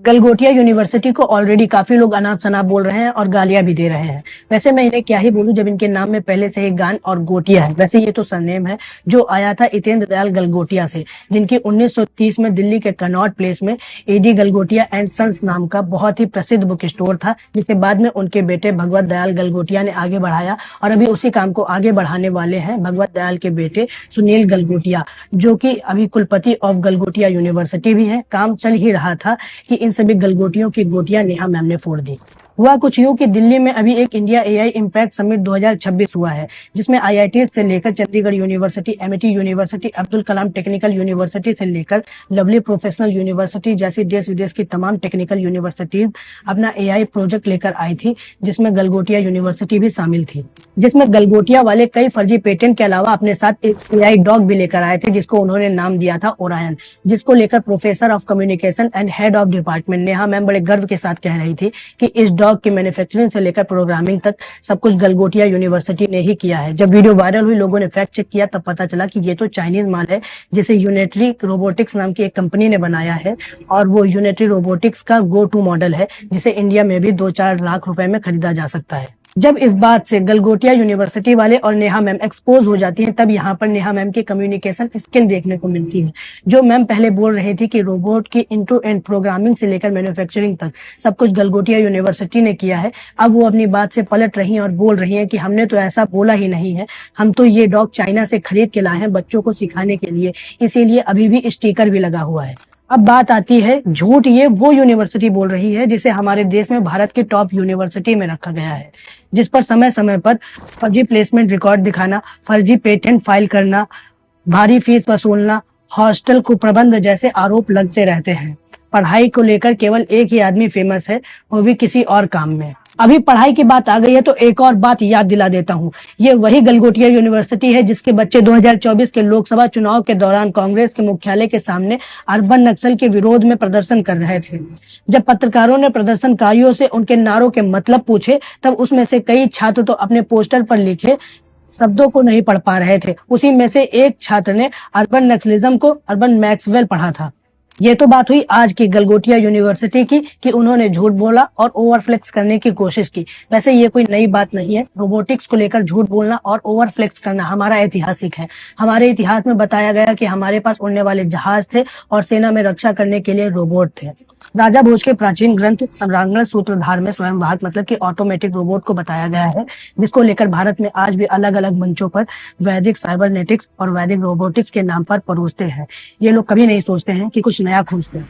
Galgotia university को already काफी लोग अनाप शनाप बोल रहे हैं और गालियां भी दे रहे हैं। वैसे मैं इन्हें क्या ही बोलूं जब इनके नाम में पहले से ही गान और गोटिया है। वैसे ये तो सरनेम है जो आया था हितेंद्र दयाल गलगोटिया से, जिनकी 1930 में दिल्ली के कनॉट प्लेस में एडी गलगोटिया एंड सन्स नाम का बहुत ही प्रसिद्ध बुक स्टोर था, जिसे बाद में उनके बेटे भगवत दयाल गलगोटिया ने आगे बढ़ाया और अभी उसी काम को आगे बढ़ाने वाले हैं भगवत दयाल के बेटे सुनील गलगोटिया, जो कि अभी कुलपति ऑफ गलगोटिया यूनिवर्सिटी भी है। काम चल ही रहा था कि इन सभी गलगोटियों की गोटियां नेहा मैम ने फोड़ दी। हुआ कुछ यूं कि दिल्ली में अभी एक इंडिया एआई इम्पैक्ट समिट 2026 हुआ है, जिसमें आईआईटी से लेकर Chandigarh University, MIT University, Abdul Kalam Technical University से लेकर लवली प्रोफेशनल यूनिवर्सिटी जैसी देश विदेश की तमाम टेक्निकल यूनिवर्सिटीज अपना एआई प्रोजेक्ट लेकर आई थी, जिसमें गलगोटिया यूनिवर्सिटी भी शामिल थी। जिसमें गलगोटिया वाले कई फर्जी पेटेंट के अलावा अपने साथ एक एआई डॉग भी लेकर आए थे, जिसको उन्होंने नाम दिया था ओरायन, जिसको लेकर professor of communication and head of department Neha ma'am बड़े गर्व के साथ कह रही थी कि इस डॉग की मैन्युफैक्चरिंग से लेकर प्रोग्रामिंग तक सब कुछ गलगोटिया यूनिवर्सिटी ने ही किया है। जब वीडियो वायरल हुई, लोगों ने फैक्ट चेक किया, तब पता चला कि ये तो चाइनीज माल है, जिसे यूनिटरी रोबोटिक्स नाम की एक कंपनी ने बनाया है और वो यूनिटरी रोबोटिक्स का गो टू मॉडल है, जिसे इंडिया में भी 2-4 लाख रुपए में खरीदा जा सकता है। जब इस बात से गलगोटिया यूनिवर्सिटी वाले और नेहा मैम एक्सपोज हो जाती हैं, तब यहाँ पर नेहा मैम की कम्युनिकेशन स्किल देखने को मिलती है। जो मैम पहले बोल रही थी कि रोबोट की इंड टू एंड प्रोग्रामिंग से लेकर मैन्युफैक्चरिंग तक सब कुछ गलगोटिया यूनिवर्सिटी ने किया है, अब वो अपनी बात से पलट रही हैं और बोल रही हैं कि हमने तो ऐसा बोला ही नहीं है, हम तो ये डॉग चाइना से खरीद के लाए हैं बच्चों को सिखाने के लिए, इसीलिए अभी भी स्टिकर भी लगा हुआ है। अब बात आती है झूठ, ये वो यूनिवर्सिटी बोल रही है जिसे हमारे देश में भारत के टॉप यूनिवर्सिटी में रखा गया है, जिस पर समय समय पर फर्जी प्लेसमेंट रिकॉर्ड दिखाना, फर्जी पेटेंट फाइल करना, भारी फीस वसूलना, हॉस्टल कुप्रबंध जैसे आरोप लगते रहते हैं। पढ़ाई को लेकर केवल एक ही आदमी फेमस है, वो भी किसी और काम में। अभी पढ़ाई की बात आ गई है तो एक और बात याद दिला देता हूँ, ये वही गलगोटिया यूनिवर्सिटी है जिसके बच्चे 2024 के लोकसभा चुनाव के दौरान कांग्रेस के मुख्यालय के सामने अर्बन नक्सल के विरोध में प्रदर्शन कर रहे थे। जब पत्रकारों ने प्रदर्शनकारियों से उनके नारों के मतलब पूछे, तब उसमें से कई छात्र तो अपने पोस्टर पर लिखे शब्दों को नहीं पढ़ पा रहे थे। उसी में से एक छात्र ने अर्बन नक्सलिज्म को अर्बन मैक्सवेल पढ़ा था। ये तो बात हुई आज की गलगोटिया यूनिवर्सिटी की कि उन्होंने झूठ बोला और ओवरफ्लेक्स करने की कोशिश की। वैसे ये कोई नई बात नहीं है, रोबोटिक्स को लेकर झूठ बोलना और ओवरफ्लेक्स करना हमारा ऐतिहासिक है। हमारे इतिहास में बताया गया कि हमारे पास उड़ने वाले जहाज थे और सेना में रक्षा करने के लिए रोबोट थे। राजा भोज के प्राचीन ग्रंथ सम्रांगण सूत्रधार में स्वयंवाहक मतलब कि ऑटोमेटिक रोबोट को बताया गया है, जिसको लेकर भारत में आज भी अलग अलग मंचों पर वैदिक साइबरनेटिक्स और वैदिक रोबोटिक्स के नाम पर परोसते हैं। ये लोग कभी नहीं सोचते हैं कि कुछ नया खोजते हैं।